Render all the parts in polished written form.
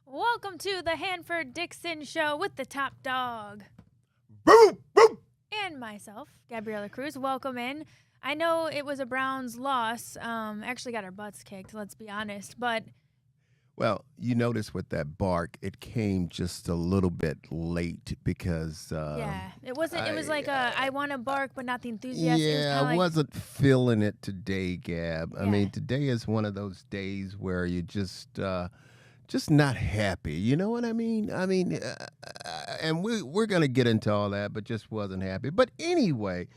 Welcome to the Hanford Dixon Show with the top dog. Boom, boom. And myself, Gabriella Cruz. Welcome in. I know it was a Browns loss. Actually got our butts kicked, let's be honest. But Well, you notice with that bark, it came just a little bit late because yeah, it wasn't. It was like I want to bark, but not the enthusiasm. yeah, I wasn't feeling it today, Gab. I Yeah. mean, today is one of those days where you just not happy. You know what I mean? And we're gonna get into all that, but just wasn't happy. But anyway,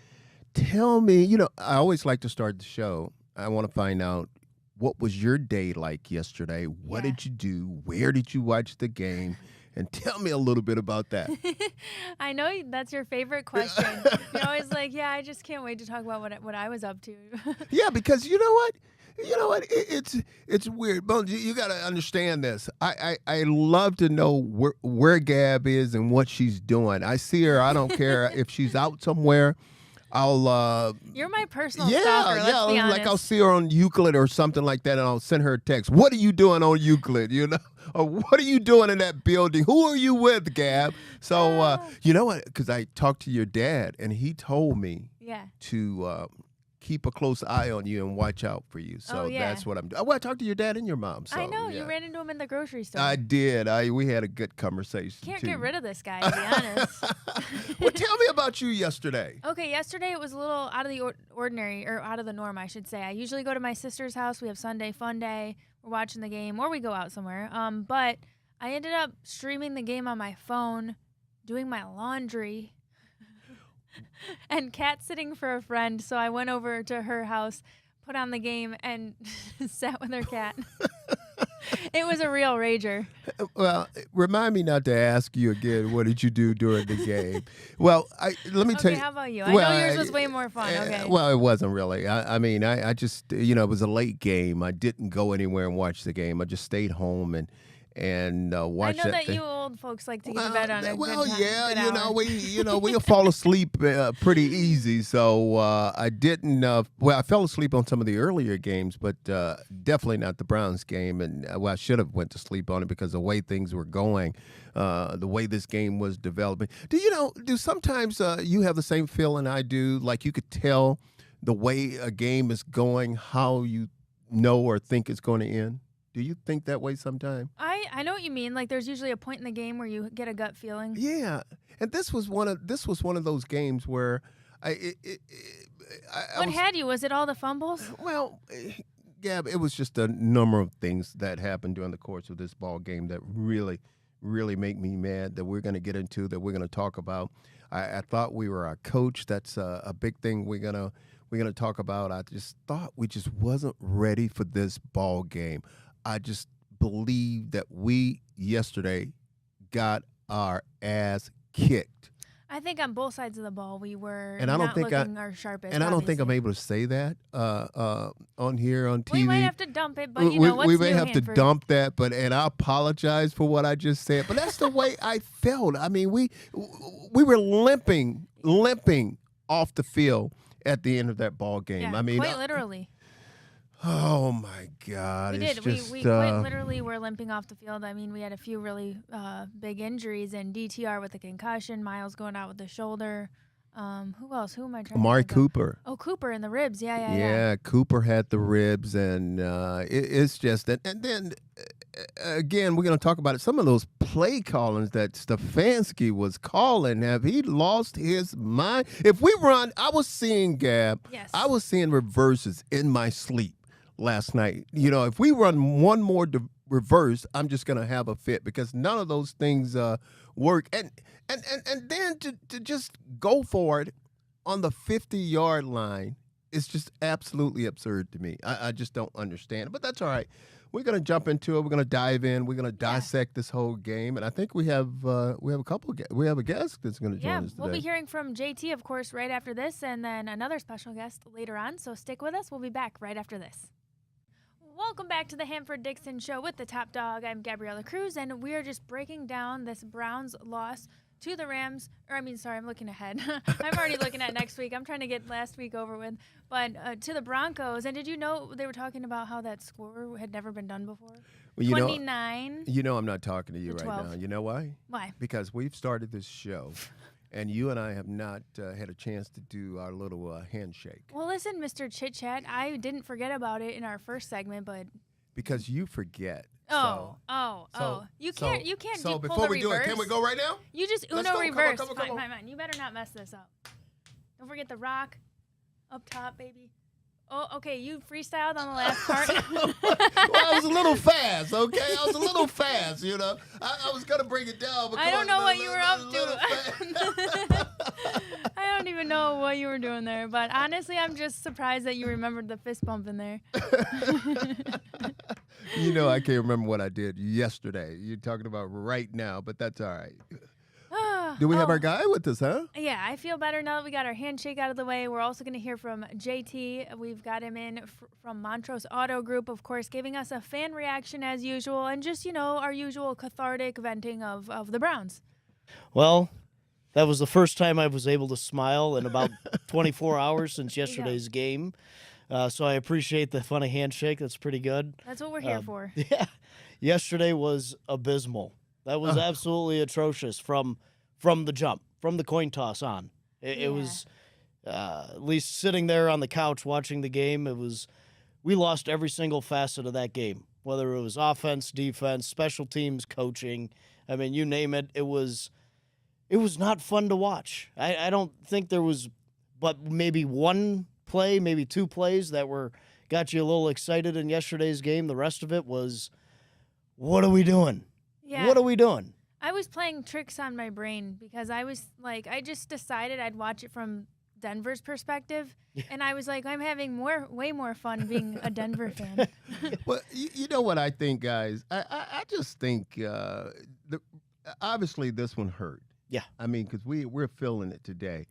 tell me. I always like to start the show. I want to find out, what was your day like yesterday? What Yeah. did you do? Where did you watch the game? And tell me a little bit about that. I know that's your favorite question. You're always like, yeah, I just can't wait to talk about what I was up to. Yeah, because you know what? It's weird. Bones, you got to understand this. I love to know where Gab is and what she's doing. I see her. I don't care if she's out somewhere. I'll You're my personal stalker, let's be honest. like I'll see her on Euclid or something like that, and I'll send her a text. What are you doing on Euclid? Or what are you doing in that building? Who are you with, Gab? So you know what? Because I talked to your dad, and he told me to keep a close eye on you and watch out for you. So that's what I'm doing. Well, I talked to your dad and your mom. So, I know. You ran into him in the grocery store. I did. We had a good conversation. Can't too. get rid of this guy, to be honest. Well, tell me about you yesterday. Okay, yesterday it was a little out of the ordinary, or out of the norm, I should say. I usually go to my sister's house. We have Sunday fun day. We're watching the game, or we go out somewhere. But I ended up streaming the game on my phone, doing my laundry, and cat sitting for a friend. So I went over to her house, put on the game, and sat with her cat. It was a real rager. Well, remind me not to ask you again, what did you do during the game? Well, let me tell you. Okay, how about you? I know yours was way more fun. Okay. Well, it wasn't really. I just, it was a late game. I didn't go anywhere and watch the game. I just stayed home and watched I know that that thing. you old folks like to get to bed on a good time. Yeah, we'll fall asleep pretty easy. So I didn't. I fell asleep on some of the earlier games, but definitely not the Browns game. And I should have went to sleep on it because the way things were going, the way this game was developing. Do sometimes you have the same feeling I do? Like you could tell the way a game is going, how you know or think it's going to end. Do you think that way sometime? I know what you mean. Like there's usually a point in the game where you get a gut feeling. Yeah, and this was one of those games where What had you? Was it all the fumbles? Well, Gab, it was just a number of things that happened during the course of this ball game that really, really make me mad, that we're going to get into, that we're going to talk about. I thought we were our coach. That's a big thing we're gonna talk about. I just thought we just wasn't ready for this ball game. I just believe that we yesterday got our ass kicked. I think on both sides of the ball we were And I don't think our sharpest. And I don't think I'm obviously. able to say that on here on TV. We might have to dump it, but what's we may new, have Hanford? to dump that, and I apologize for what I just said. But that's the way I felt. I mean, we were limping off the field at the end of that ball game. Yeah, I mean, quite literally. Oh my God! We it's did. Just, We quite literally were limping off the field. I mean, we had a few really big injuries, and DTR with the concussion, Miles going out with the shoulder. Who else? Who am I trying Amari to think of? Cooper. Oh, Cooper in the ribs. Yeah. Yeah, Cooper had the ribs, and it's just that. And then again, we're going to talk about it. Some of those play callings that Stefanski was calling, have he lost his mind? If we run, I was seeing Gab. Yes. I was seeing reverses in my sleep last night. If we run one more reverse, I'm just going to have a fit because none of those things work. And then to just go for it on the 50-yard line is just absolutely absurd to me. I just don't understand it, but that's all right. We're going to jump into it. We're going to dive in. We're going to dissect this whole game, and I think we have a guest that's going to join us today. We'll be hearing from JT, of course, right after this, and then another special guest later on. So stick with us. We'll be back right after this. Welcome back to the Hanford Dixon Show with the top dog. I'm Gabriella Cruz, and we are just breaking down this Browns loss to the Rams. I'm looking ahead. I'm already looking at next week. I'm trying to get last week over with. But to the Broncos. And did you know they were talking about how that score had never been done before? Well, 29. I'm not talking to you right 12. now. You know why? Why? Because we've started this show, and you and I have not had a chance to do our little handshake. Well, listen, Mr. Chit Chat, I didn't forget about it in our first segment, but because you forget. You can't. So pull before the we do it, reverse. can we go right now? You just Let's Uno go. reverse. Come on. Fine. You better not mess this up. Don't forget the rock up top, baby. Oh, okay. You freestyled on the last part. Well, I was a little fast, okay? I was a little fast, I was going to bring it down. But I don't know what you were up to. I don't even know what you were doing there, but honestly, I'm just surprised that you remembered the fist bump in there. I can't remember what I did yesterday. You're talking about right now, but that's all right. Do we have our guy with us, huh? Yeah, I feel better now that we got our handshake out of the way. We're also going to hear from JT. We've got him in from Montrose Auto Group, of course, giving us a fan reaction as usual and just, our usual cathartic venting of the Browns. Well, that was the first time I was able to smile in about 24 hours since yesterday's game. So I appreciate the funny handshake. That's pretty good. That's what we're here for. Yeah. Yesterday was abysmal. That was absolutely atrocious from the jump, from the coin toss on. It was, at least sitting there on the couch watching the game, we lost every single facet of that game, whether it was offense, defense, special teams, coaching. I mean, you name it. It was not fun to watch. I don't think there was but maybe one play, maybe two plays that got you a little excited in yesterday's game. The rest of it was, what are we doing? Yeah. What are we doing? I was playing tricks on my brain because I was like, I just decided I'd watch it from Denver's perspective, and I was like, I'm having way more fun being a Denver fan. Well, you know what I think, guys? I just think obviously this one hurt. Yeah. I mean, because we're feeling it today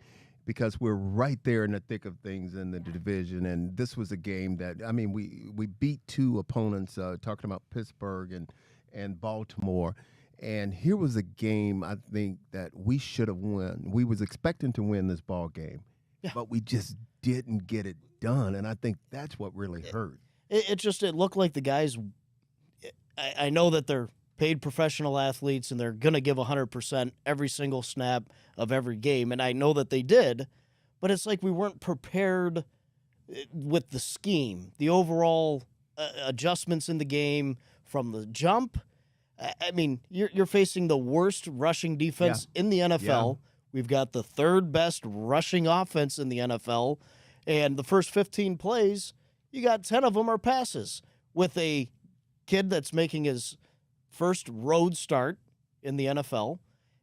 because we're right there in the thick of things in the division, and this was a game that, I mean, we beat two opponents, talking about Pittsburgh and Baltimore. And here was a game I think that we should have won. We was expecting to win this ball game, but we just didn't get it done. And I think that's what really hurt. It looked like the guys, I know that they're paid professional athletes and they're going to give 100% every single snap of every game. And I know that they did, but it's like we weren't prepared with the scheme, the overall adjustments in the game from the jump. I mean, you're facing the worst rushing defense in the NFL. Yeah. We've got the third best rushing offense in the NFL. And the first 15 plays, you got 10 of them are passes with a kid that's making his first road start in the NFL.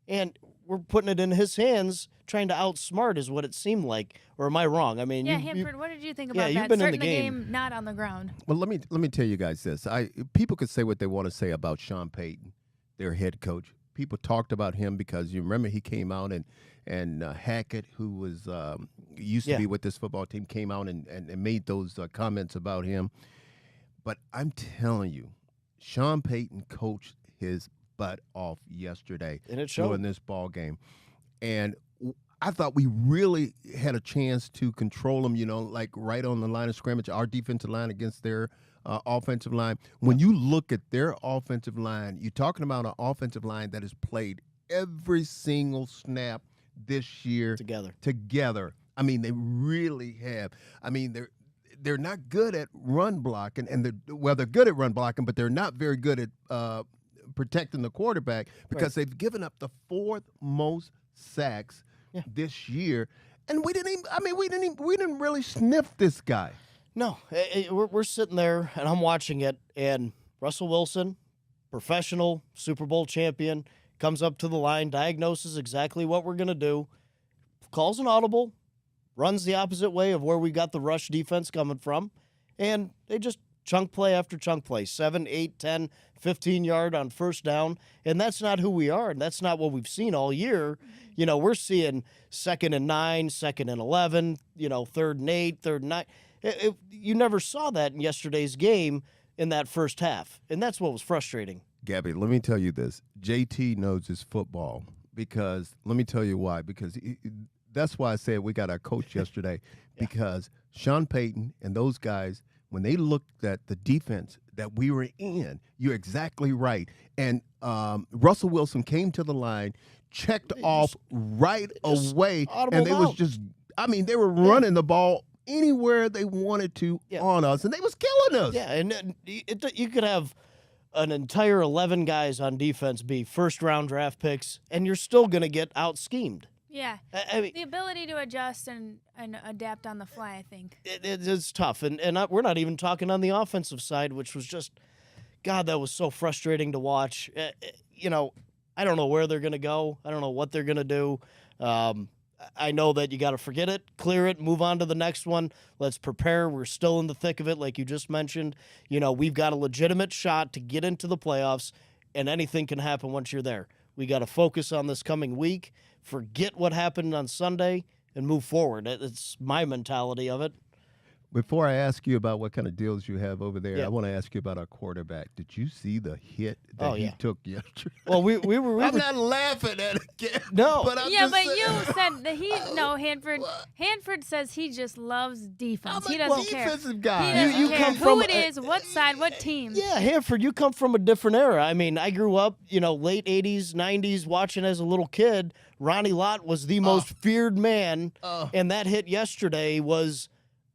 And we're putting it in his hands, trying to outsmart is what it seemed like. Or am I wrong? I mean, Hanford, what did you think about that? You've been Starting in the game, not on the ground. Well, let me tell you guys this. People could say what they want to say about Sean Payton, their head coach. People talked about him because you remember he came out and Hackett, who was used to be with this football team, came out and made those comments about him. But I'm telling you, Sean Payton coached his butt off yesterday during this ball game. And I thought we really had a chance to control them, like right on the line of scrimmage, our defensive line against their offensive line. When you look at their offensive line, you're talking about an offensive line that has played every single snap this year together. I mean, they really have. I mean, they're not good at run blocking, and they're good at run blocking, but they're not very good at protecting the quarterback because they've given up the fourth most sacks this year, and we didn't really sniff this guy. No, we're sitting there, and I'm watching it, and Russell Wilson, professional Super Bowl champion, comes up to the line, diagnoses exactly what we're going to do, calls an audible, runs the opposite way of where we got the rush defense coming from, and they just chunk play after chunk play, 7, 8, 10, 15-yard on first down, and that's not who we are, and that's not what we've seen all year. We're seeing 2nd and 9, 2nd and 11, 3rd and 8, 3rd and 9. You never saw that in yesterday's game in that first half, and that's what was frustrating. Gabby, let me tell you this. JT knows his football because let me tell you why. Because that's why I said we got our coach yesterday. Yeah. Because Sean Payton and those guys, when they looked at the defense that we were in, you're exactly right. And Russell Wilson came to the line, checked off right away, and they was just, I mean, they were running the ball anywhere they wanted to on us, and they was killing us. Yeah, and you could have an entire 11 guys on defense be first-round draft picks, and you're still going to get out-schemed. Yeah, I mean, the ability to adjust and adapt on the fly, I think. It's tough, and we're not even talking on the offensive side, which was just, God, that was so frustrating to watch. You know, I don't know where they're going to go. I don't know what they're going to do. I know that you got to forget it, clear it, move on to the next one. Let's prepare. We're still in the thick of it, like you just mentioned. You know, we've got a legitimate shot to get into the playoffs, and anything can happen once you're there. We got to focus on this coming week, forget what happened on Sunday, and move forward. It's my mentality of it. Before I ask you about what kind of deals you have over there, I want to ask you about our quarterback. Did you see the hit that he took yesterday? Well, we were. I'm not laughing at it again. No, but I'm yeah, just but saying. you said that Hanford. Hanford says he just loves defense. He doesn't care. Defensive guy. He doesn't You care come who from it is, what side, what team. Yeah, Hanford, you come from a different era. I mean, I grew up, late 80s, 90s, watching as a little kid. Ronnie Lott was the most feared man, and that hit yesterday was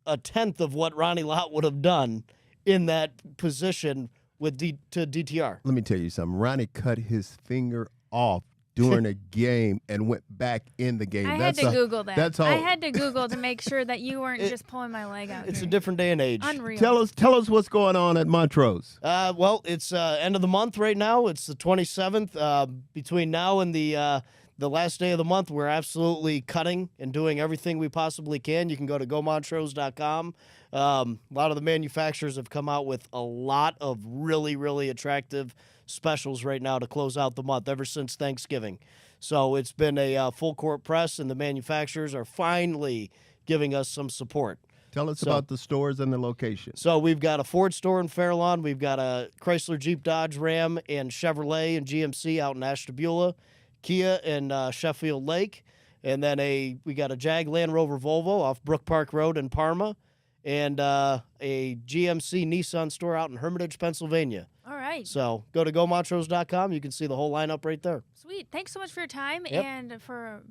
a tenth of what Ronnie Lott would have done in that position with to DTR. Let me tell you something. Ronnie cut his finger off during a game and went back in the game. I had to Google that. That's all. I had to Google to make sure that you weren't just pulling my leg out. It's here. a different day and age. Unreal. Tell us what's going on at Montrose. Well, it's end of the month right now. It's the 27th. Between now and the last day of the month, we're absolutely cutting and doing everything we possibly can. You can go to gomontrose.com. A lot of the manufacturers have come out with a lot of really, really attractive specials right now to close out the month ever since Thanksgiving. So it's been a full court press, and the manufacturers are finally giving us some support. Tell us about the stores and the location. So we've got a Ford store in Fairlawn. We've got a Chrysler, Jeep, Dodge, Ram, and Chevrolet and GMC out in Ashtabula. Kia in Sheffield Lake, and then we got a Jag Land Rover Volvo off Brook Park Road in Parma, and a GMC Nissan store out in Hermitage, Pennsylvania. All right. So go to gomontrose.com. You can see the whole lineup right there. Sweet. Thanks so much for your time and for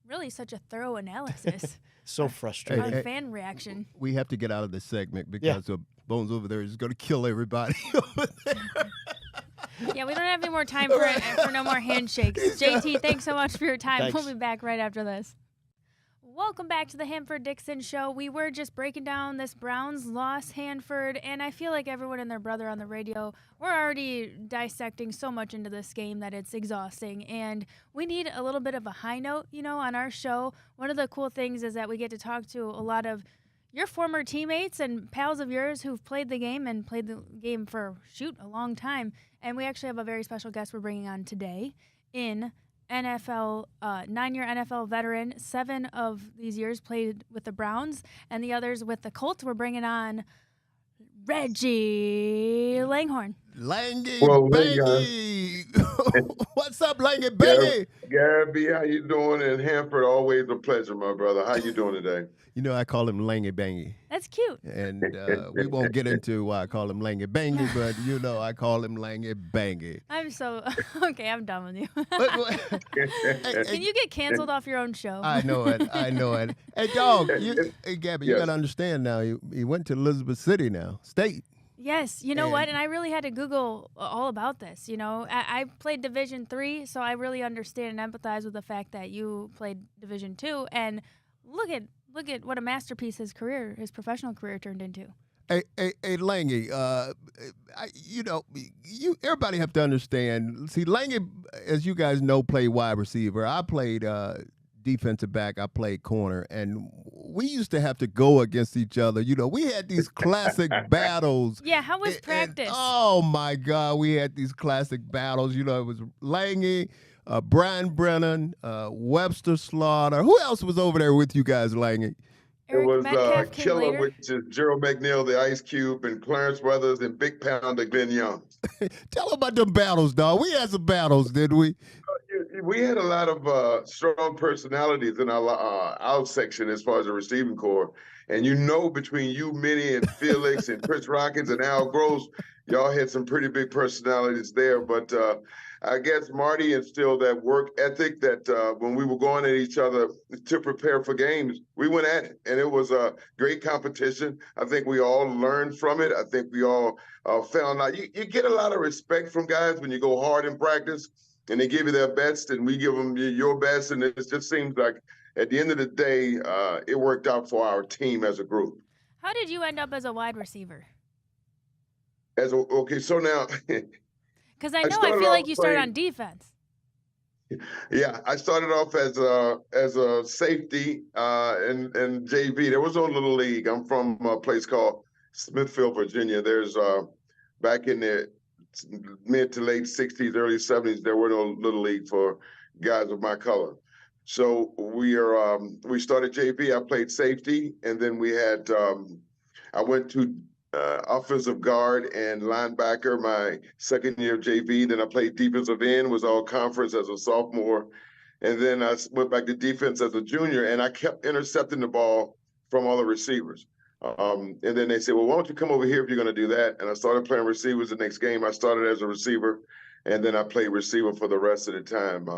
really such a thorough analysis. So frustrating. Our fan reaction. We have to get out of this segment because Bones over there is going to kill everybody over there. Yeah, we don't have any more time for no more handshakes. JT, thanks so much for your time. Thanks. We'll be back right after this. Welcome back to the Hanford Dixon Show. We were just breaking down this Browns loss, Hanford, and I feel like everyone and their brother on the radio, we're already dissecting so much into this game that it's exhausting, and we need a little bit of a high note, on our show. One of the cool things is that we get to talk to a lot of your former teammates and pals of yours who've played the game and played the game for, a long time. And we actually have a very special guest we're bringing on today in NFL, 9-year NFL veteran. 7 of these years played with the Browns and the others with the Colts. We're bringing on Reggie Langhorne. Langy Well, Bangy. What's up, Langy Bangy? Gabby, how you doing? And Hanford, always a pleasure, my brother. How you doing today? I call him Langy Bangy. That's cute. And we won't get into why I call him Langy Bangy, but I call him Langy Bangy. I'm so okay. I'm done with you. Can you get canceled off your own show? I know it. Hey, dog. Hey, Gabby, you got to understand now. He went to Elizabeth City now, state. Yes, you know what? And I really had to Google all about this. I played Division III, so I really understand and empathize with the fact that you played Division II. And look at what a masterpiece his professional career turned into. Hey, Langy. Everybody have to understand. See, Langy, as you guys know, played wide receiver. I played defensive back. I played corner, and we used to have to go against each other. We had these classic battles. Yeah, how was practice? Oh my God, we had these classic battles. It was Langy, Brian Brennan, Webster Slaughter. Who else was over there with you guys, Langy? Eric it was Metcalf came Killer, later. which is Gerald McNeil, the Ice Cube, and Clarence Brothers, and Big Pounder Glenn Young. Tell them about them battles, dog. We had some battles, didn't we? we had a lot of strong personalities in our section as far as the receiving core. And between you, Minnie, and Felix, and Chris Rockets, and Al Gross, y'all had some pretty big personalities there. But I guess Marty instilled that work ethic that when we were going at each other to prepare for games, we went at it. And it was a great competition. I think we all learned from it. I think we all found out. You get a lot of respect from guys when you go hard in practice and they give you their best and we give them your best. And it just seems like at the end of the day, it worked out for our team as a group. How did you end up as a wide receiver? Okay, so now because I feel like you started on defense. Yeah, I started off as a safety in JV. There was no little league. I'm from a place called Smithfield, Virginia. There's back in the mid to late 60s, early 70s, there were no little league for guys of my color. So we started JV. I played safety, and then we had I went to offensive guard and linebacker my second year of JV. Then I played defensive end, was all conference as a sophomore. And then I went back to defense as a junior, and I kept intercepting the ball from all the receivers. And then they said, well, why don't you come over here if you're going to do that? And I started playing receivers the next game. I started as a receiver, and then I played receiver for the rest of the time.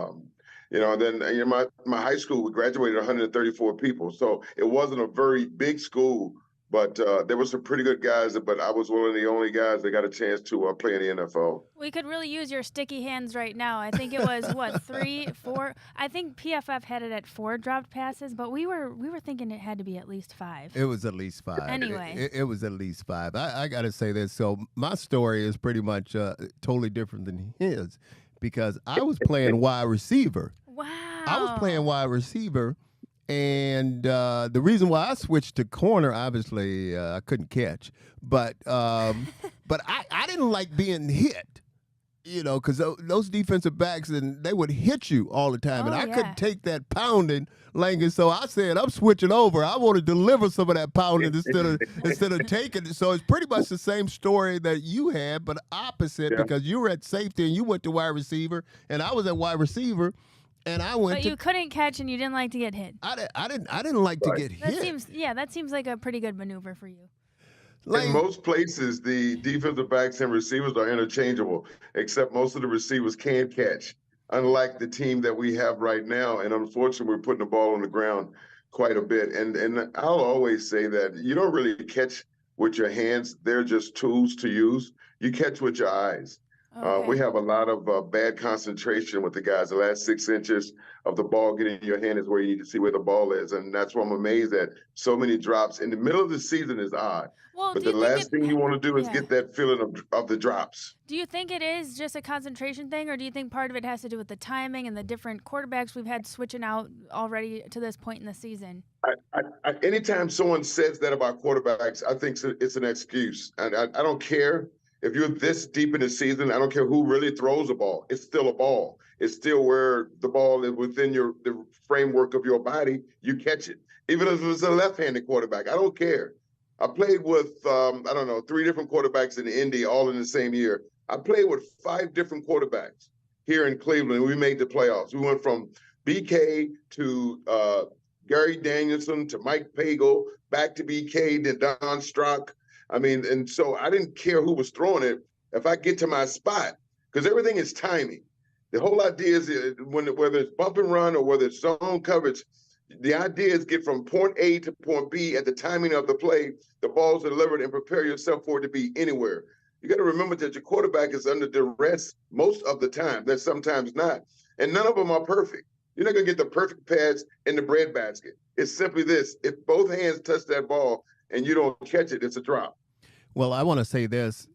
And then my high school, we graduated 134 people. So it wasn't a very big school, but there were some pretty good guys, but I was one of the only guys that got a chance to play in the NFL. We could really use your sticky hands right now. I think it was, 3, 4? I think PFF had it at 4 dropped passes, but we were thinking it had to be at least 5. It was at least 5. Anyway. It was at least 5. I got to say this. So my story is pretty much totally different than his because I was playing wide receiver. Wow. I was playing wide receiver. And the reason why I switched to corner, obviously, I couldn't catch. But I didn't like being hit, because those defensive backs, and they would hit you all the time. And I couldn't take that pounding, Langhorne. So I said, I'm switching over. I want to deliver some of that pounding instead of taking it. So it's pretty much the same story that you had, but opposite because you were at safety and you went to wide receiver, and I was at wide receiver. And I went. But you couldn't catch, and you didn't like to get hit. I didn't like to get hit. That seems like a pretty good maneuver for you. In most places, the defensive backs and receivers are interchangeable, except most of the receivers can catch, unlike the team that we have right now. And unfortunately, we're putting the ball on the ground quite a bit. And I'll always say that you don't really catch with your hands. They're just tools to use. You catch with your eyes. Okay. We have a lot of bad concentration with the guys. The last 6 inches of the ball getting in your hand is where you need to see where the ball is. And that's why I'm amazed that so many drops. In the middle of the season is odd. Well, but the last thing you want to do is get that feeling of the drops. Do you think it is just a concentration thing, or do you think part of it has to do with the timing and the different quarterbacks we've had switching out already to this point in the season? Anytime someone says that about quarterbacks, I think it's an excuse. And I don't care. If you're this deep in the season, I don't care who really throws the ball. It's still a ball. It's still where the ball is within the framework of your body. You catch it. Even if it's a left-handed quarterback, I don't care. I played with, 3 different quarterbacks in Indy all in the same year. I played with 5 different quarterbacks here in Cleveland. We made the playoffs. We went from BK to Gary Danielson to Mike Pagel, back to BK, then Don Strock. And so I didn't care who was throwing it if I get to my spot, because everything is timing. The whole idea is whether it's bump and run or whether it's zone coverage, the idea is get from point A to point B at the timing of the play, the ball's delivered, and prepare yourself for it to be anywhere. You got to remember that your quarterback is under duress most of the time. That's sometimes not. And none of them are perfect. You're not going to get the perfect pass in the breadbasket. It's simply this. If both hands touch that ball and you don't catch it, it's a drop. Well, I want to say this,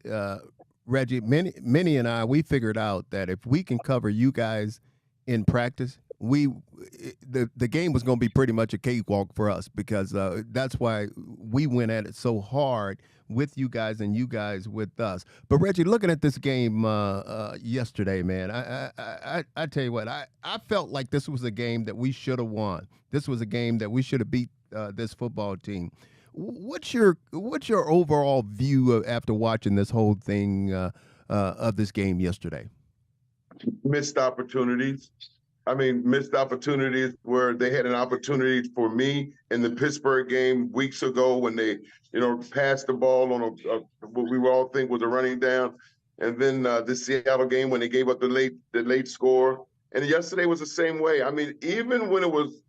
Reggie, Minnie and I, we figured out that if we can cover you guys in practice, the game was going to be pretty much a cakewalk for us because that's why we went at it so hard with you guys and you guys with us. But Reggie, looking at this game yesterday, man, I tell you what, I felt like this was a game that we should have won. This was a game that we should have beat this football team. What's your overall view after watching this whole thing of this game yesterday? Missed opportunities. I mean, missed opportunities where they had an opportunity for me in the Pittsburgh game weeks ago when they, passed the ball on what we all think was a running down, and then the Seattle game when they gave up the late score. And yesterday was the same way. I mean, even when it was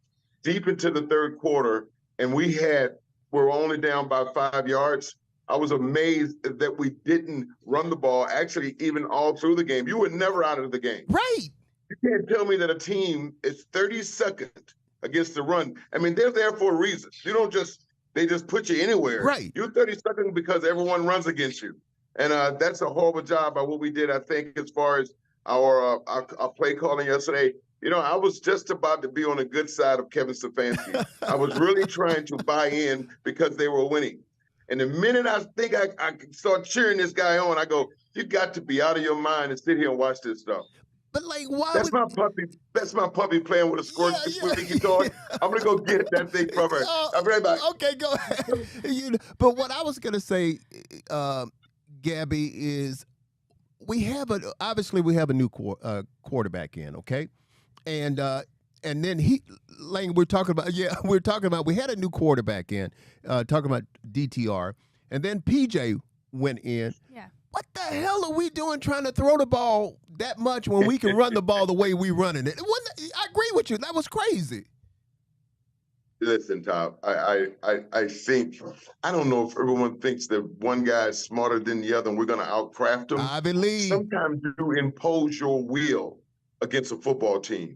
deep into the third quarter and we're only down by 5 yards, I was amazed that we didn't run the ball. Actually, even all through the game, you were never out of the game. Right. You can't tell me that a team is 32nd against the run. I mean, they're there for a reason. They just put you anywhere. Right. You're 32nd because everyone runs against you. And that's a horrible job by what we did, I think, as far as our play calling yesterday. I was just about to be on the good side of Kevin Stefanski. I was really trying to buy in because they were winning. And the minute I think I start cheering this guy on, I go, you got to be out of your mind and sit here and watch this stuff. But why That's my puppy. That's my puppy playing with a squeaky toy. I'm gonna go get that thing from her. I'll be right back. Okay, go ahead. But what I was gonna say, Gabby, is obviously we have a new quarterback in, okay, and then we're talking about we had a new quarterback in, talking about DTR, and then PJ went in. Yeah. What the hell are we doing trying to throw the ball that much when we can run the ball the way we running it? I agree with you. That was crazy. Listen, Tom, I think, I don't know if everyone thinks that one guy is smarter than the other and we're going to outcraft them. I believe. Sometimes you impose your will against a football team.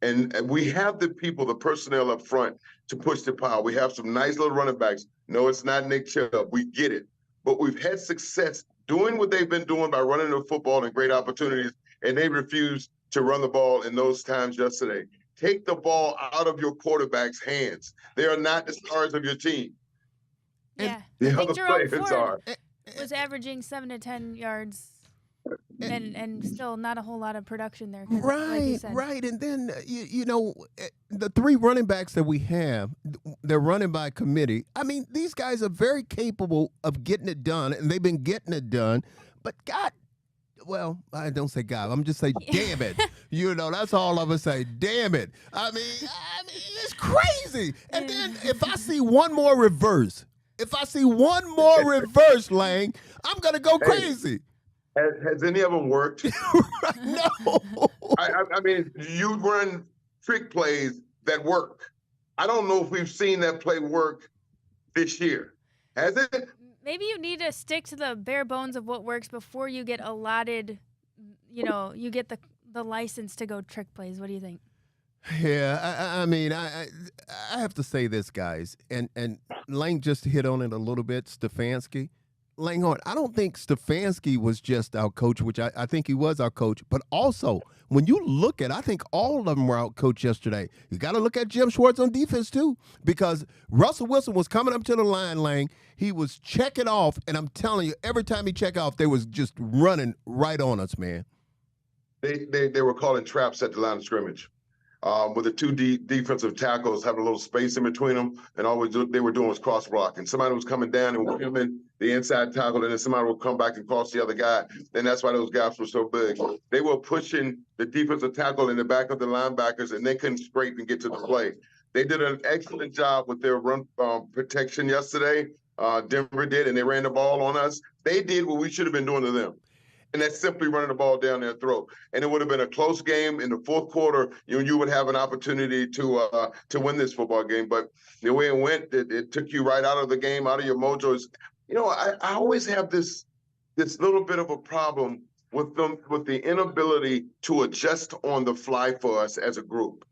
And we have the people, the personnel up front to push the power. We have some nice little running backs. No, it's not Nick Chubb. We get it. But we've had success doing what they've been doing by running the football and great opportunities, and they refused to run the ball in those times yesterday. Take the ball out of your quarterback's hands. They are not the stars of your team. Yeah. The I think other Jerome players Ford are. was averaging 7 to 10 yards and still not a whole lot of production there. 'Cause like you said. Right. And then, the three running backs that we have, they're running by committee. I mean, these guys are very capable of getting it done, and they've been getting it done. But well, I don't say God. I'm just saying, damn it. That's all I'm going to say. Damn it. I mean, it's crazy. And then if I see one more reverse, Lang, I'm going to go crazy. Has any of them worked? No. I mean, you run trick plays that work. I don't know if we've seen that play work this year. Has it? Maybe you need to stick to the bare bones of what works before you get allotted, you get the license to go trick plays. What do you think? Yeah, I mean, I have to say this, guys, and Lang just hit on it a little bit, Stefanski. Langhorne, I don't think Stefanski was just our coach, which I think he was our coach, but also when you look at, I think all of them were out coached yesterday. You got to look at Jim Schwartz on defense too, because Russell Wilson was coming up to the line, Lang. He was checking off, and I'm telling you, every time he checked off, they was just running right on us, man. They were calling traps at the line of scrimmage. With the two defensive tackles having a little space in between them, and all they were doing was cross blocking. Somebody was coming down and women the inside tackle, and then somebody would come back and cross the other guy. And that's why those gaps were so big. They were pushing the defensive tackle in the back of the linebackers, and they couldn't scrape and get to the play. They did an excellent job with their run protection yesterday. Denver did, and they ran the ball on us. They did what we should have been doing to them. And that's simply running the ball down their throat. And it would have been a close game in the fourth quarter. You would have an opportunity to win this football game. But the way it went, it took you right out of the game, out of your mojo. I always have this little bit of a problem with the inability to adjust on the fly for us as a group.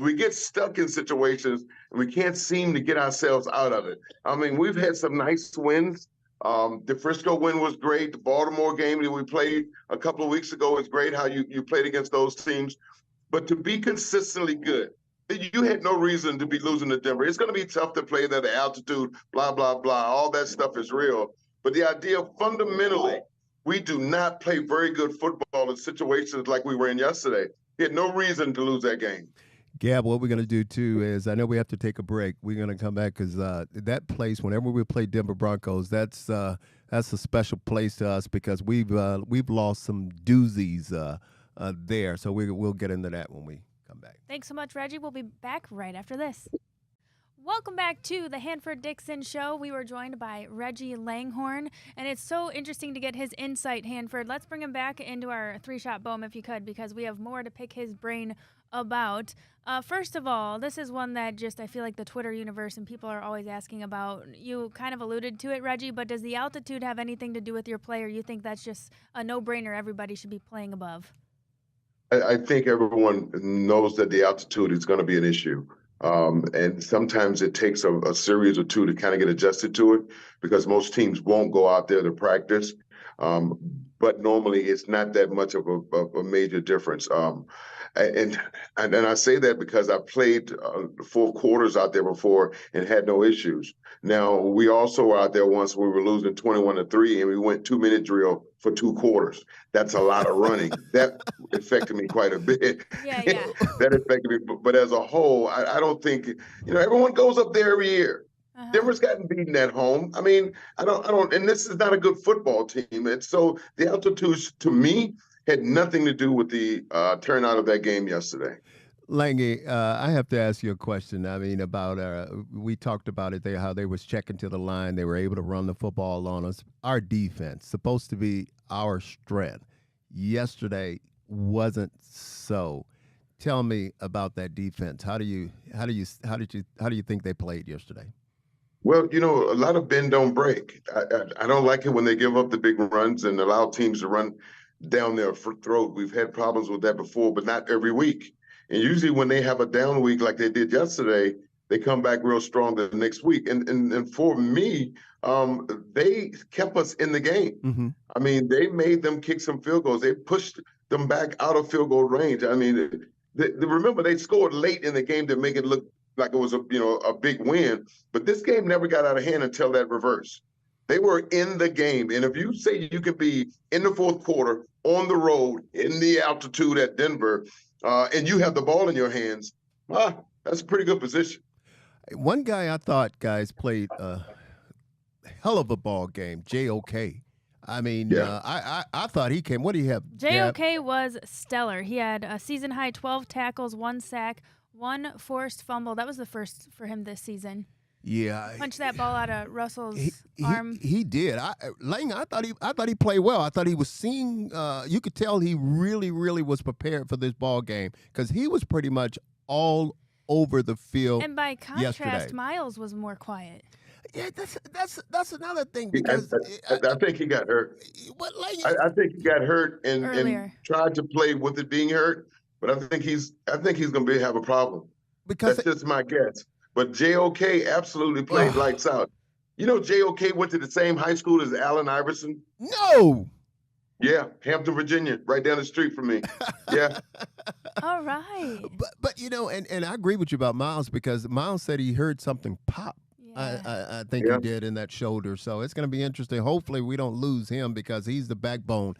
We get stuck in situations and we can't seem to get ourselves out of it. I mean, we've had some nice wins. The Frisco win was great. The Baltimore game that we played a couple of weeks ago is great, how you played against those teams. But to be consistently good, you had no reason to be losing to Denver. It's going to be tough to play there, the altitude, blah, blah, blah. All that stuff is real. But the idea fundamentally, we do not play very good football in situations like we were in yesterday. He had no reason to lose that game. Gab, what we're going to do, too, is I know we have to take a break. We're going to come back because that place, whenever we play Denver Broncos, that's a special place to us because we've lost some doozies there. So we'll get into that when we come back. Thanks so much, Reggie. We'll be back right after this. Welcome back to the Hanford Dixon Show. We were joined by Reggie Langhorne, and it's so interesting to get his insight, Hanford. Let's bring him back into our three-shot boom if you could, because we have more to pick his brain about. First of all, this is one that just I feel like the Twitter universe and people are always asking about. You kind of alluded to it, Reggie, but does the altitude have anything to do with your play, or you think that's just a no-brainer, everybody should be playing above? I think everyone knows that the altitude is going to be an issue. And sometimes it takes a series or two to kind of get adjusted to it because most teams won't go out there to practice. But normally it's not that much of a major difference. And I say that because I played 4 quarters out there before and had no issues. Now, we also were out there once we were losing 21-3 and we went 2-minute drill for 2 quarters. That's a lot of running. That affected me quite a bit. Yeah. That affected me. But as a whole, I don't think, everyone goes up there every year. Denver's gotten beaten at home. I mean, I don't, and this is not a good football team. And so the altitude, to me, had nothing to do with the turnout of that game yesterday. Langy, I have to ask you a question. I mean, about we talked about it there, how they was checking to the line. They were able to run the football on us. Our defense, supposed to be our strength, yesterday wasn't so. Tell me about that defense. How do you think they played yesterday? Well, a lot of bend don't break. I don't like it when they give up the big runs and allow teams to run down their throat. We've had problems with that before, but not every week. And usually when they have a down week like they did yesterday, they come back real strong the next week. And for me, they kept us in the game. Mm-hmm. I mean, they made them kick some field goals. They pushed them back out of field goal range. I mean, remember, they scored late in the game to make it look like it was a big win. But this game never got out of hand until that reverse. They were in the game. And if you say you could be in the fourth quarter on the road in the altitude at Denver and you have the ball in your hands, that's a pretty good position. One guy I thought, guys, played a hell of a ball game, JOK. I mean, Yeah. I thought he came. What do you have? JOK was stellar. He had a season-high 12 tackles, 1 sack, 1 forced fumble. That was the first for him this season. Yeah, Punched that ball out of Russell's arm. He did. Lang, I thought he played well. I thought he was seeing. You could tell he really, really was prepared for this ball game because he was pretty much all over the field. And by contrast, yesterday. Miles was more quiet. Yeah, that's another thing because I think he got hurt. What, Lang? I think he got hurt and Earlier. tried to play with it being hurt, but I think he's going to have a problem. Because That's just my guess. But JOK absolutely played lights out. JOK went to the same high school as Allen Iverson. No. Yeah, Hampton, Virginia, right down the street from me. Yeah. All right. But and I agree with you about Miles because Miles said he heard something pop. Yeah. I think he did in that shoulder. So it's going to be interesting. Hopefully we don't lose him because he's the backbone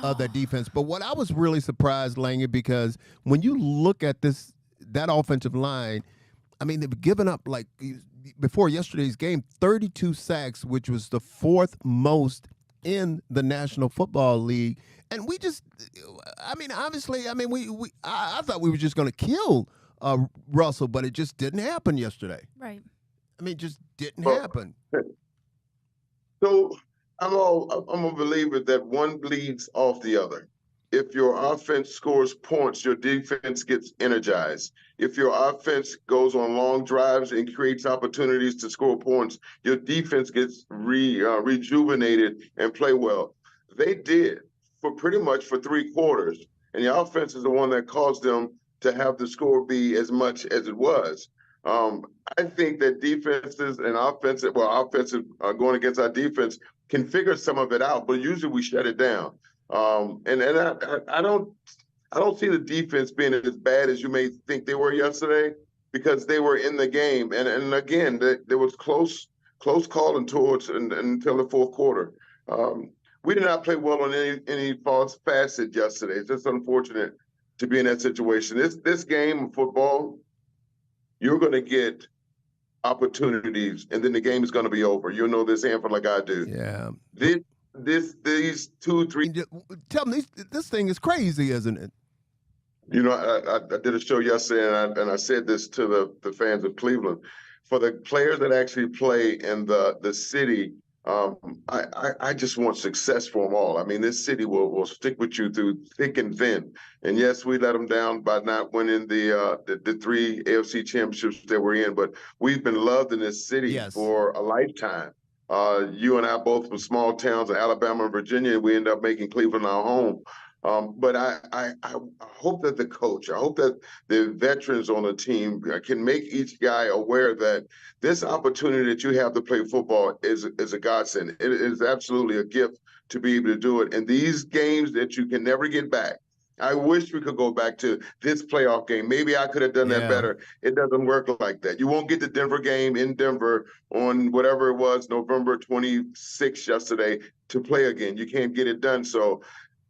of that defense. But what I was really surprised, Lange, because when you look at that offensive line, I mean, they've given up, like, before yesterday's game, 32 sacks, which was the 4th most in the National Football League. And we just, I mean, obviously, I mean, I thought we were just going to kill Russell, but it just didn't happen yesterday. Right. I mean, it just didn't happen. So I'm a believer that one bleeds off the other. If your offense scores points, your defense gets energized. If your offense goes on long drives and creates opportunities to score points, your defense gets rejuvenated and play well. They did for pretty much for 3 quarters, and the offense is the one that caused them to have the score be as much as it was. I think that defenses and offensive going against our defense can figure some of it out, but usually we shut it down. And I don't see the defense being as bad as you may think they were yesterday because they were in the game. And again, there was close calling towards until the fourth quarter. We did not play well on any false facet yesterday. It's just unfortunate to be in that situation. This game of football, you're going to get opportunities, and then the game is going to be over. You know this, Hanford, like I do. Yeah. These 2, 3. Tell me, this thing is crazy, isn't it? You know, I did a show yesterday, and I said this to the fans of Cleveland. For the players that actually play in the city, I just want success for them all. I mean, this city will stick with you through thick and thin. And yes, we let them down by not winning the 3 AFC championships that we're in, but we've been loved in this city Yes. for a lifetime. You and I both from small towns in Alabama and Virginia, and we end up making Cleveland our home. But I hope that the coach, I hope that the veterans on the team can make each guy aware that this opportunity that you have to play football is a godsend. It is absolutely a gift to be able to do it. And these games that you can never get back, I wish we could go back to this playoff game. Maybe I could have done that better. It doesn't work like that. You won't get the Denver game in Denver on whatever it was, November 26th yesterday, to play again. You can't get it done. So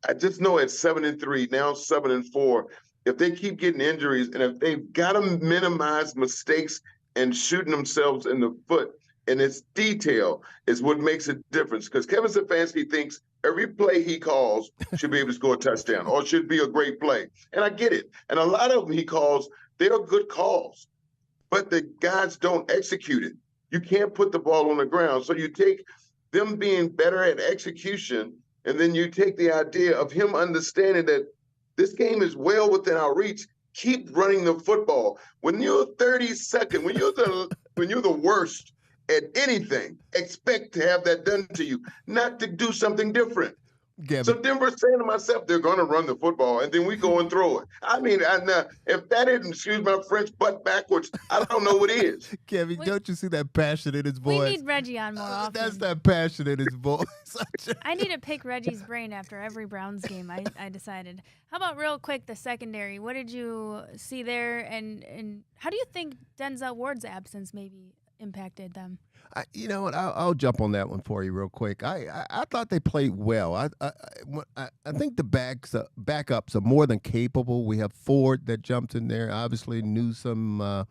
I just know at 7-3, now 7-4, if they keep getting injuries and if they've got to minimize mistakes and shooting themselves in the foot, and it's detail is what makes a difference. Because Kevin Stefanski thinks every play he calls should be able to score a touchdown or should be a great play. And I get it. And a lot of them he calls, they are good calls, but the guys don't execute it. You can't put the ball on the ground. So you take them being better at execution, and then you take the idea of him understanding that this game is well within our reach. Keep running the football. When you're 32nd, when you're the worst at anything, expect to have that done to you, not to do something different. Gabby. So Denver's saying to myself, they're going to run the football, and then we go and throw it. I mean, if that isn't, excuse my French, butt backwards, I don't know what is. Gabby, don't you see that passion in his voice? We need Reggie on more often. That's that passion in his voice. I need to pick Reggie's brain after every Browns game, I decided. How about real quick, the secondary? What did you see there, and how do you think Denzel Ward's absence maybe impacted them? You know what? I'll jump on that one for you real quick. I thought they played well. I think the backups are more than capable. We have Ford that jumped in there. Obviously, Newsome,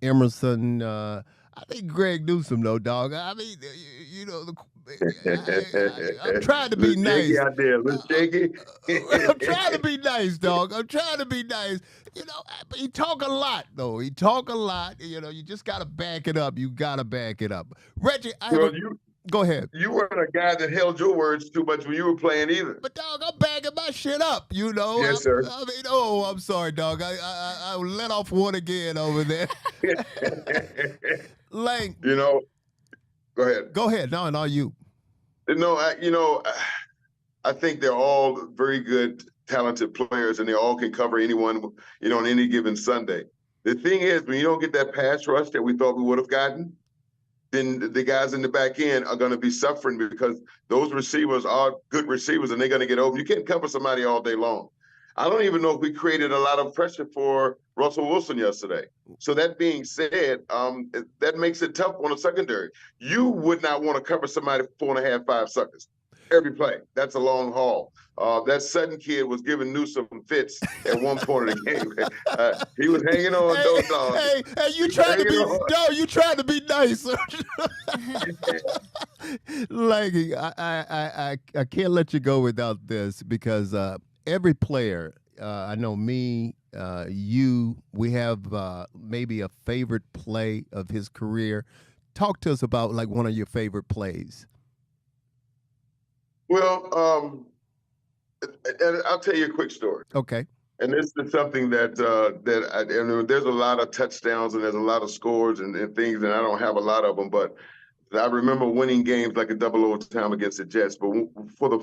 Emerson. I think Greg Newsome, though, dog. I mean, you know, I'm trying to be nice. Out there, little shaky. I'm trying to be nice, dog. I'm trying to be nice. You know, but he talk a lot, though. He talk a lot. You know, you just got to back it up. You got to back it up. Reggie, go ahead. You weren't a guy that held your words too much when you were playing either. But, dog, I'm backing my shit up, you know. Yes, sir. I mean, I'm sorry, dog. I let off one again over there. Lang. You know, go ahead. Go ahead. No, you. No, I think they're all very good, talented players, and they all can cover anyone, you know, on any given Sunday. The thing is, when you don't get that pass rush that we thought we would have gotten, then the guys in the back end are going to be suffering because those receivers are good receivers, and they're going to get open. You can't cover somebody all day long. I don't even know if we created a lot of pressure for Russell Wilson yesterday. So that being said, that makes it tough on the secondary. You would not want to cover somebody for 4.5, 5 seconds every play. That's a long haul. That Sutton kid was giving Newsome fits at one point of the game. He was hanging on those dogs. Hey, you trying to be you trying to be nice. Like I can't let you go without this because every player, I know me, you, we have maybe a favorite play of his career. Talk to us about like one of your favorite plays. Well, I'll tell you a quick story. Okay. And this is something that there's a lot of touchdowns and there's a lot of scores and things, and I don't have a lot of them, but I remember winning games like a double overtime against the Jets. But for the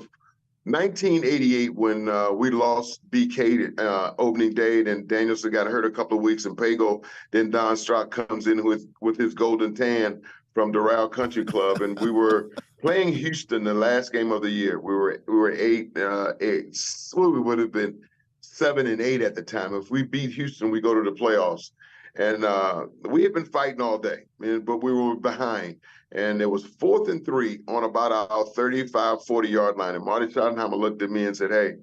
1988, when we lost BK opening day, and Danielson got hurt a couple of weeks in Pago, then Don Strock comes in with his golden tan from Doral Country Club, and we were playing Houston the last game of the year. We were 8. So we would have been 7 and 8 at the time. If we beat Houston, we go to the playoffs. And we had been fighting all day, but we were behind. And it was 4th and 3 on about our 35, 40-yard line. And Marty Schottenheimer looked at me and said, "Hey,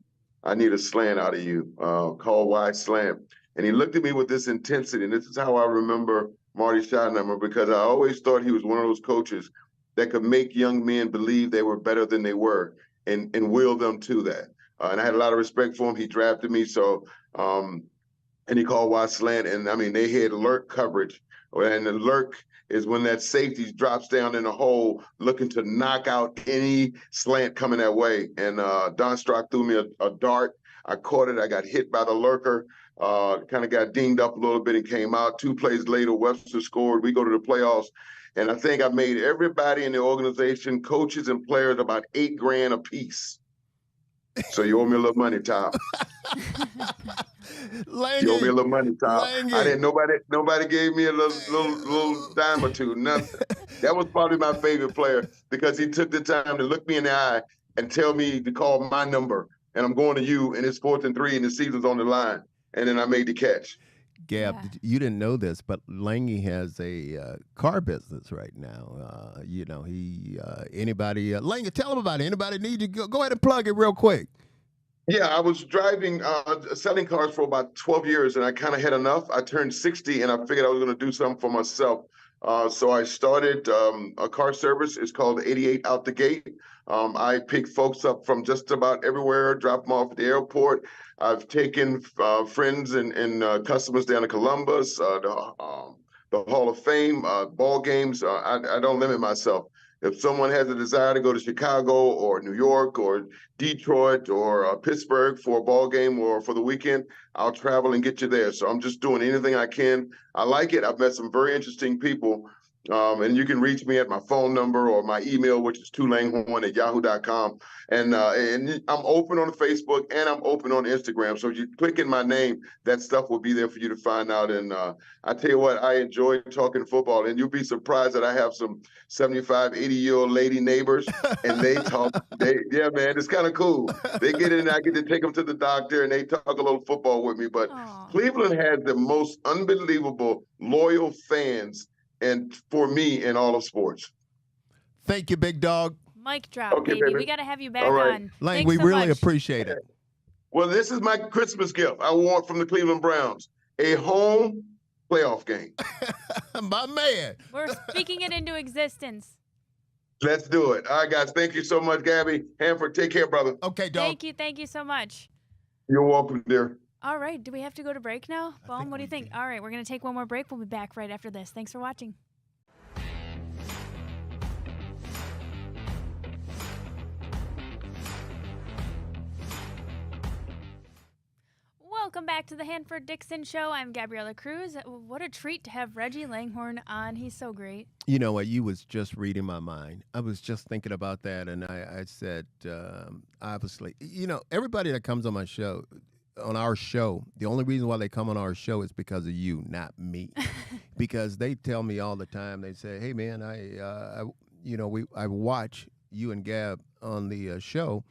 I need a slant out of you. Call wide slant." And he looked at me with this intensity. And this is how I remember Marty Schottenheimer, because I always thought he was one of those coaches that could make young men believe they were better than they were and will them to that. and I had a lot of respect for him. He drafted me, so and he called wide slant, and I mean they had lurk coverage, and the lurk is when that safety drops down in the hole looking to knock out any slant coming that way. And Don Strock threw me a dart. I caught it. I got hit by the lurker. Kind of got dinged up a little bit and came out. 2 plays later, Webster scored. We go to the playoffs. And I think I made everybody in the organization, coaches and players, about $8,000 a piece. So you owe me a little money, Tom. You owe me a little money, Tom. I didn't. Nobody gave me a little dime or two. Nothing. That was probably my favorite player because he took the time to look me in the eye and tell me to call my number, and I'm going to you, and it's 4th and 3, and the season's on the line, and then I made the catch. Gab, you didn't know this, but Langy has a car business right now. Anybody, Langy, tell them about it. Anybody need you, go ahead and plug it real quick. Yeah, I was driving, selling cars for about 12 years, and I kind of had enough. I turned 60, and I figured I was going to do something for myself. So I started a car service. It's called 88 Out the Gate. I pick folks up from just about everywhere, drop them off at the airport. I've taken friends and customers down to Columbus, the Hall of Fame, ball games. I don't limit myself. If someone has a desire to go to Chicago or New York or Detroit or Pittsburgh for a ball game or for the weekend, I'll travel and get you there. So I'm just doing anything I can. I like it. I've met some very interesting people. And you can reach me at my phone number or my email, which is 2langhorne@yahoo.com. And I'm open on Facebook and I'm open on Instagram. So if you click in my name, that stuff will be there for you to find out. And I tell you what, I enjoy talking football. And you'll be surprised that I have some 75, 80-year-old lady neighbors, and they talk. Yeah, man, it's kind of cool. They get in and I get to take them to the doctor, and they talk a little football with me. But Cleveland has the most unbelievable, loyal fans and for me in all of sports. Thank you, big dog. Mic drop, baby. We got to have you back on. Lang, we really appreciate it. Well, this is my Christmas gift. I want from the Cleveland Browns a home playoff game. My man. We're speaking it into existence. Let's do it. All right, guys. Thank you so much, Gabby. Hanford, take care, brother. Okay, dog. Thank you so much. You're welcome, dear. All right. Do we have to go to break now? Baum, what do you think? All right. We're going to take one more break. We'll be back right after this. Thanks for watching. Welcome back to the Hanford-Dixon Show. I'm Gabriella Cruz. What a treat to have Reggie Langhorne on. He's so great. You know what? You was just reading my mind. I was just thinking about that, and I said, obviously, everybody that comes on our show, the only reason why they come on our show is because of you, not me. Because they tell me all the time, they say, hey, man, I watch you and Gab on the show,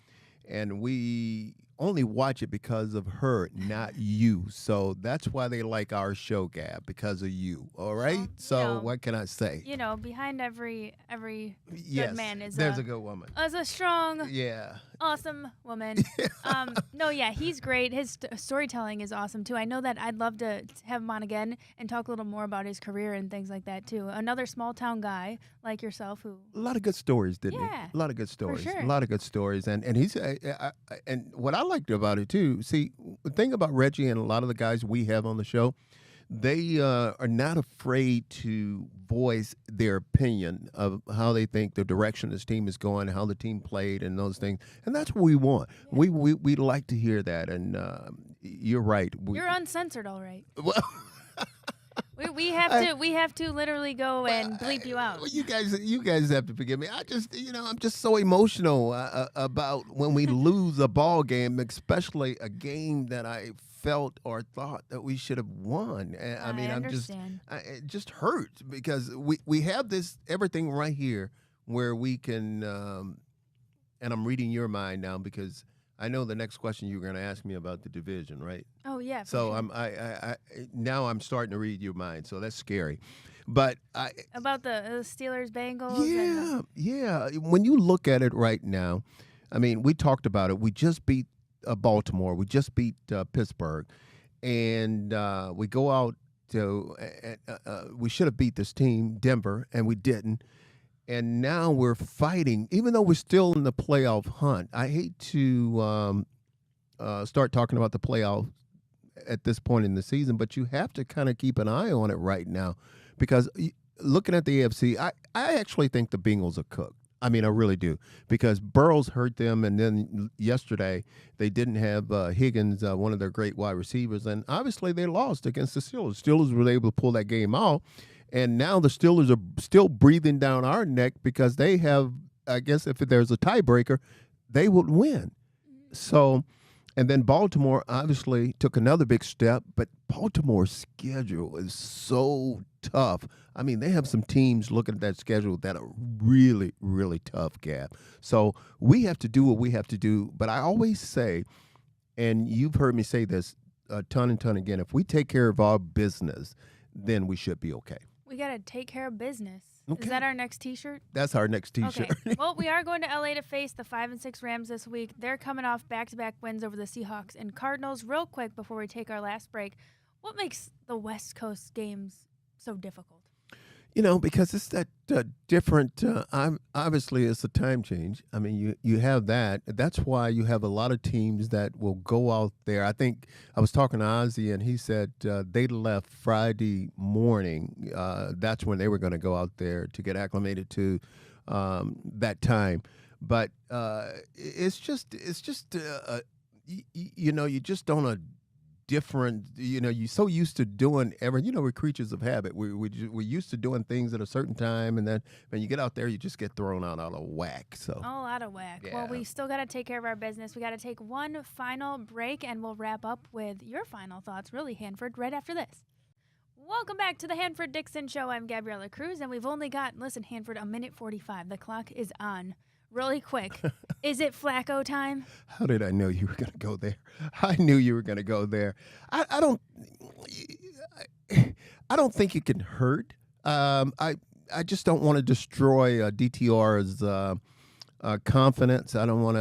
and we only watch it because of her, not you. So that's why they like our show, Gab, because of you. All right? So what can I say? Behind every good man is there's a good woman. Is a strong, awesome woman. He's great. His storytelling is awesome, too. I know that I'd love to have him on again and talk a little more about his career and things like that, too. Another small-town guy like yourself who... A lot of good stories, didn't he? Yeah. A lot of good stories. For sure. A lot of good stories. And he's... and what I liked about it, too, see, the thing about Reggie and a lot of the guys we have on the show, they are not afraid to voice their opinion of how they think the direction this team is going, how the team played, and those things. And that's what we want. Yeah. We like to hear that. And you're right. You're uncensored, all right. Well, we have to literally go and bleep you out. Well, you guys have to forgive me. I'm just so emotional about when we lose a ball game, especially a game that I felt or thought that we should have won. And I understand. It just hurts because we have this everything right here where we can. And I'm reading your mind now because I know the next question you're going to ask me about the division, right? Oh yeah. So sure. Now I'm starting to read your mind, so that's scary. But about the Steelers Bengals. Yeah. When you look at it right now, I mean, we talked about it. We just beat Baltimore. We just beat Pittsburgh, and we go out to. We should have beat this team, Denver, and we didn't. And now we're fighting, even though we're still in the playoff hunt. I hate to start talking about the playoff at this point in the season, but you have to kind of keep an eye on it right now because looking at the AFC, I actually think the Bengals are cooked. I mean, I really do, because Burrow's hurt them, and then yesterday they didn't have Higgins, one of their great wide receivers, and obviously they lost against the Steelers. Steelers were able to pull that game out, and now the Steelers are still breathing down our neck because they have, I guess if there's a tiebreaker, they would win. So, and then Baltimore obviously took another big step, but Baltimore's schedule is so tough. I mean, they have some teams looking at that schedule that are really, really tough, Gab. So we have to do what we have to do. But I always say, and you've heard me say this a ton and ton again, if we take care of our business, then we should be okay. We got to take care of business. Okay. Is that our next T-shirt? That's our next T-shirt. Okay. Well, we are going to LA to face the 5-6 Rams this week. They're coming off back-to-back wins over the Seahawks and Cardinals. Real quick before we take our last break, what makes the West Coast games so difficult? You know, because it's that different. Obviously, it's a time change. I mean, you have that. That's why you have a lot of teams that will go out there. I think I was talking to Ozzy, and he said they left Friday morning. That's when they were going to go out there to get acclimated to that time. But it's just you know, you just don't different, you know, you're so used to doing we're creatures of habit. We're used to doing things at a certain time, and then when you get out there, you just get thrown out of whack. So all out of whack. Yeah. Well, we still got to take care of our business. We got to take one final break, and we'll wrap up with your final thoughts, really, Hanford, right after this. Welcome back to the Hanford Dixon Show. I'm Gabriella Cruz, and we've only got, listen, Hanford, 1:45. The clock is on. Really quick. Is it Flacco time? How did I know you were going to go there? I knew you were going to go there. I don't think it can hurt. I just don't want to destroy DTR's confidence. I don't want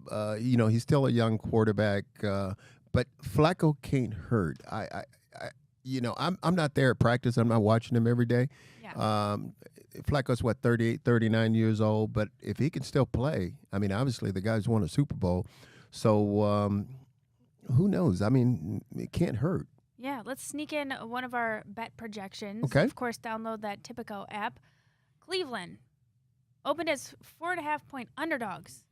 to. He's still a young quarterback, but Flacco can't hurt. I'm not there at practice. I'm not watching him every day. Yeah. Flacco's 38, 39 years old, but if he can still play, I mean, obviously the guy's won a Super Bowl, so who knows? I mean, it can't hurt. Yeah, let's sneak in one of our bet projections. Okay. Of course, download that Tipico app. Cleveland opened as 4.5-point underdogs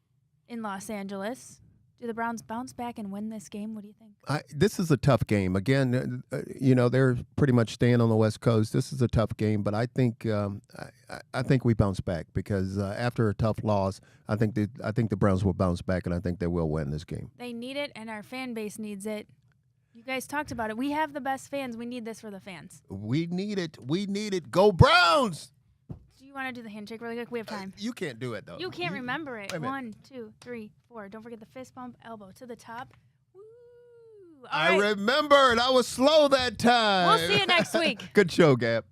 in Los Angeles. Do the Browns bounce back and win this game? What do you think? This is a tough game. Again, they're pretty much staying on the West Coast. This is a tough game, but I think I think we bounce back because after a tough loss, I think the Browns will bounce back, and I think they will win this game. They need it, and our fan base needs it. You guys talked about it. We have the best fans. We need this for the fans. We need it. We need it. Go Browns! Do you want to do the handshake really quick? We have time. You can't do it, though. You can't remember it. Wait a minute. 1, 2, 3, 4. Don't forget the fist bump, elbow to the top. Woo! All I right. remembered. I was slow that time. We'll see you next week. Good show, Gab.